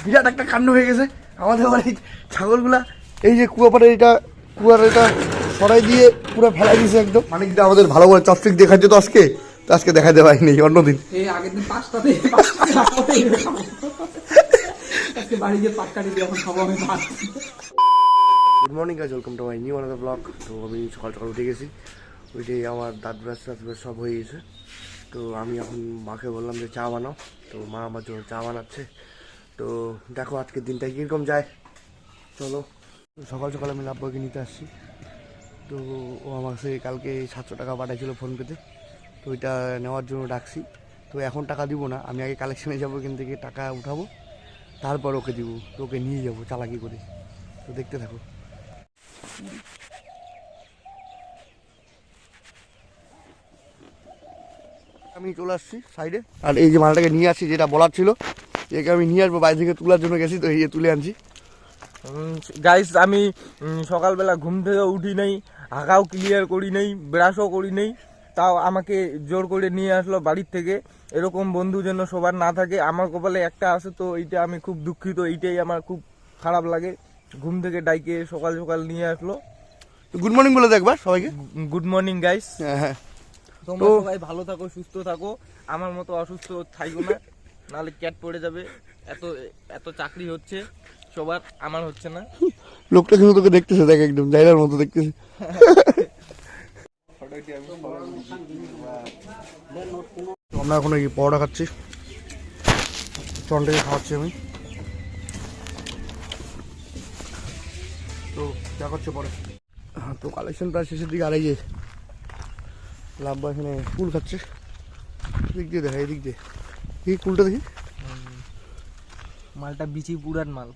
বিরাট একটা কাণ্ড হয়ে গেছে আমাদের বাড়ির ছাগলগুলা। এই যে কুয়ার এটা সরাই দিয়ে পুরো ফেলাই দিয়েছে একদম। মানে কি আমাদের ভালো করে চপস্টিক দেখাচ্ছে তো আজকে দেখাতে পারিনি অন্যদিন। আগের দিন পাঁচটাতে আজকে বাড়ি গিয়ে পাটকাটি দিয়ে এখন খাবো আমি ভাত। Good morning guys, welcome to my new another blog. তো আমি সকাল উঠে গেছি, উঠে আমার দাঁত ব্রাশ সব হয়ে গেছে। তো আমি এখন মাকে বললাম যে চা বানাও, তো মা আমার জন্য চা বানাচ্ছে। তো দেখো আজকের দিনটা কীরকম যায়, চলো। সকাল আমি লাভবাকে নিতে আসছি। তো ও আমাকে কালকে 700 টাকা পাঠাইছিল ফোনপেতে, তো ওইটা নেওয়ার জন্য ডাকছি। তো এখন টাকা দিব না, আমি আগে কালেকশানে যাবো, এখান থেকে টাকা উঠাবো, তারপর ওকে দিব। তো ওকে নিয়ে যাবো চালাকি করে। তো দেখতে থাকো। আমি চলে আসছি সাইডে, আর এই যে মালটাকে নিয়ে আসছি, যেটা বলার ছিল একে আমি নিয়ে আসবো, বাইরে থেকে তোলার জন্য গেছি, তো এই তুলে আনছি। গাইস আমি সকালবেলা ঘুম থেকে উঠি নেই, হাঁকাও ক্লিয়ার করি নেই, ব্রাশও করি নেই, তাও আমাকে জোর করে নিয়ে আসলো বাড়ির থেকে। এরকম বন্ধু যেন সবার না থাকে, আমার কপালে একটা আছে, তো এইটা আমি খুব দুঃখিত, এইটাই আমার খুব খারাপ লাগে। ঘুম থেকে ডাইকে সকাল নিয়ে আসলো। গুড মর্নিং বলে দেখবা সবাইকে। গুড মর্নিং গাইস, হ্যাঁ, তোমরা সবাই ভালো থাকো, সুস্থ থাকো, আমার মতো অসুস্থ থাকো না, নাহলে ক্যাট পড়ে যাবে। এত চাকরি হচ্ছে সবার, আমার হচ্ছে না। লোকটা কিন্তু তোকে দেখতেছে, দেখ একদম জাইলার মতো দেখতেছে। আমরা এখন এই পরোটা খাচ্ছি, চন্ডাকে খাওয়াচ্ছি আমি। তো যা করছে পরে। হ্যাঁ, তো কালেকশন প্রায় শেষের দিকে। আর এই যে লাভবা এখানে কুল খাচ্ছে, দিক দিয়ে দেখা, এই দিক দিয়ে এই কুলটা দেখি। মালটা বিচি পুরান মাল।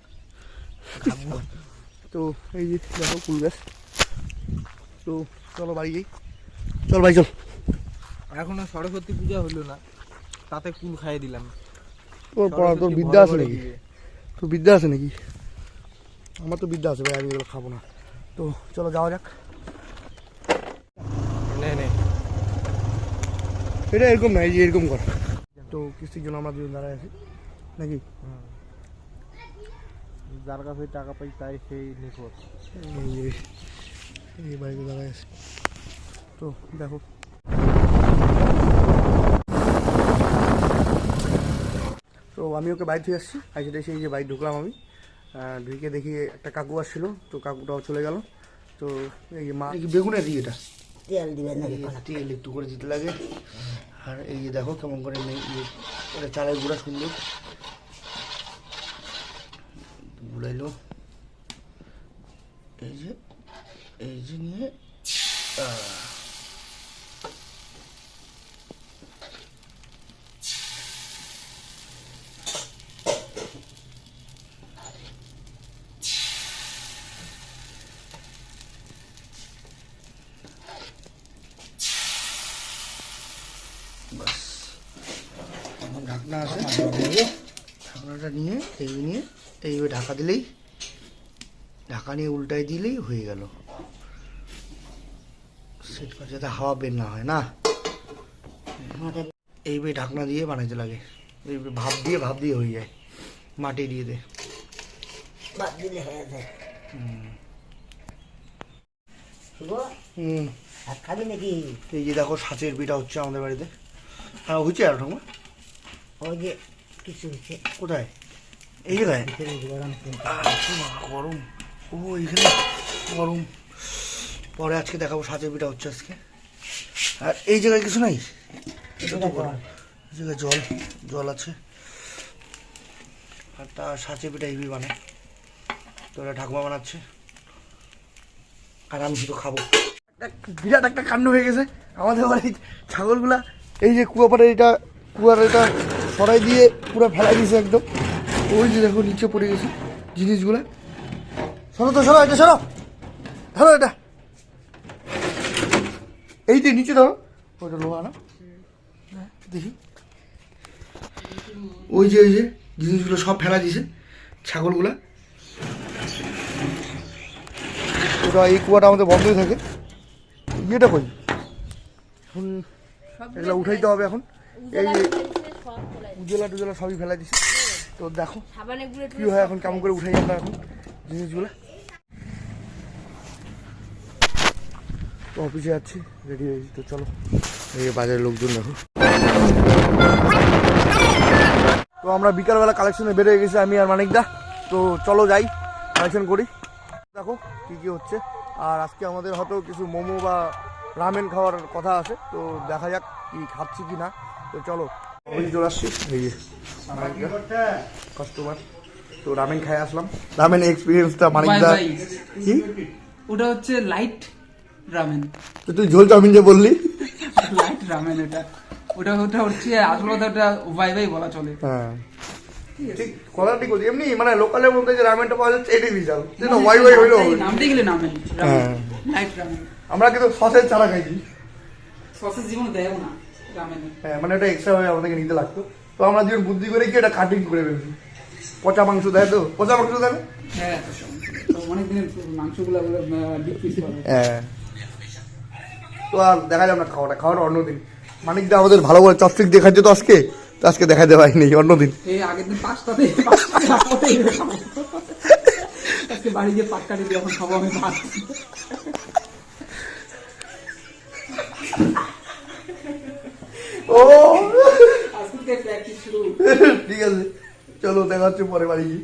তো এই যে দেখো কুল গাছ। তো চলো বাড়ি যাই, চল ভাই চল। এখনো সরস্বতী পূজা হলো না, তাতে কুল খাইয়ে দিলাম। তোর বিদ্যা আছে নাকি? তোর বিদ্যা আছে নাকি? আমার তো বিদ্যা আছে ভাই, আমি এগুলো খাবো না। তো চলো যাওয়া যাক। এটা এরকম না, এই যে এরকম কর। তো কিস্তির জন্য আমরা দুজন দাঁড়ায় আছি নাকি? যার কাছে টাকা পাই তাই সেই নিখোঁজ। এই বাইকে দাঁড়ায় আছি। তো দেখো তো আমি ওকে বাইক থেকে আসছি, আইসে এসে এই যে বাইক ঢুকলাম আমি। ঢুকে দেখি একটা কাকু আসছিল, তো কাকুটাও চলে গেল। তো এই যে মা বেগুনের দিই, এটা তেল দিবেন নাকি? তেল একটু করে দিতে লাগে। আর এই যে দেখো কেমন করে এটা চালের গুঁড়া সুন্দর গুঁড়াইলো। এই যে নিয়ে ঢাকনা আছে, ঢাকনাটা নিয়ে এইভাবে ঢাকা দিলেই, ঢাকা নিয়ে উল্টাই দিলেই হয়ে গেল। সেট করে যাতে হাওয়া বের না হয় না, এইভাবে ঢাকনা দিয়ে বানাইতে লাগে। এইভাবে ভাপ দিয়ে হয়ে যায়। মাটি দিয়ে দে, ভাত দিলে হয়ে যায়। ভাত খাবি নাকি? এই যে দেখো সাঁচের পিঠা হচ্ছে আমাদের বাড়িতে। হ্যাঁ হচ্ছে আর ঠাকুমা, ওই যে কিছু হচ্ছে কোথায়? এই জায়গায় গরম। ও এইখানে গরম। পরে আজকে দেখাবো সাঁচের পিঠা হচ্ছে আজকে। আর এই জায়গায় কিছু নাই, এটা তো গরম। এই জায়গায় জল আছে। আর তা সাঁচের পিঠা এইভাবে বানায়, তো এটা ঠাকুমা বানাচ্ছে, আর আমি শুধু খাবো। বিরাট একটা কাণ্ড হয়ে গেছে আমাদের বাড়ির ছাগলগুলা। এই যে কুয়ার এটা সরাই দিয়ে পুরো ফেলাই দিয়েছে একদম। ওই যে দেখো নিচে পড়ে গেছে জিনিসগুলা। সরো এটা ধরো এটা, এই যে নিচে ধরো, ওইটা লোহা না দেখি। ওই যে জিনিসগুলো সব ফেলা দিয়েছে ছাগলগুলা। ওটা এই কুয়াটা আমাদের বন্ধই থাকে। ইয়েটা কই এখন, এগুলো উঠাইতে হবে এখন। এই যে উজলা টুজলা সবই ফেলা দিছে। তো দেখো সাবানে গুলে কি হয় এখন, কেমন করে উঠাই আমরা এখন জিনিসগুলো। তো অফিসে যাচ্ছি, রেডি হয়েছি, তো চলো এই যে বাজারের লোকজন দেখো। তো আমরা বিকালবেলা কালেকশনে বেরিয়ে গেছি আমি আর মানিকদা। তো চলো যাই কালেকশন করি, দেখো কি কি হচ্ছে। আর আজকে আমাদের হয়তো কিছু মোমো বা রামেন খাওয়ার কথা আছে, তো দেখা যাক কি খাচ্ছি কি না। তো চলো অফিসে চলে আসছি, এই যে কাস্টমার। তো রামেন খাই আসলাম, রামেন এক্সপিরিয়েন্সটা মানিকদা কি। ওটা হচ্ছে লাইট রামেন। তো তুই ঝোল চাউমিন যে বললি, লাইট রামেন এটা, ওটা ওটা হচ্ছে আসলে ওটা ওয়াই ওয়াই বলা চলে। হ্যাঁ ঠিক কথা ঠিক বলছি। এমনি মানে লোকালের মধ্যে যে রামেনটা পাওয়া যাচ্ছে এটাই বিশাল, যেন ওয়াই ওয়াই হইলো। নামতে গেলে রামেন, হ্যাঁ লাইট রামেন। আমরা কিন্তু সসের ছাড়া খাইছি, সসেস জীবনে দেয় না রামেন। হ্যাঁ মানে এটা এক্সট্রা ভাবে আমাদেরকে নিতে লাগতো। তো আমরা যেমন বুদ্ধি করে কি এটা কাটিং করে ফেলছি। পচা মাংস দেয়, তো পচা মাংস দেয় না? হ্যাঁ তো অনেক দিনের মাংসগুলো বিগ পিস করে। হ্যাঁ তো আর দেখা যাবে না, খাওয়াটা অন্যদিন। মানিকদা আমাদের ভালো করে চপস্টিক দেখাচ্ছে তো আজকে, তো আজকে দেখা দেওয়াই নেই, অন্যদিন। এই আগের দিন পাঁচটাতে আজকে বাড়ি গিয়ে পাট কাটি দিয়ে এখন খাবো আমি ভাত। ও আজকে প্র্যাকটিস শুরু। ঠিক আছে, চলো দেখা হচ্ছে পরে বাড়ি গিয়ে।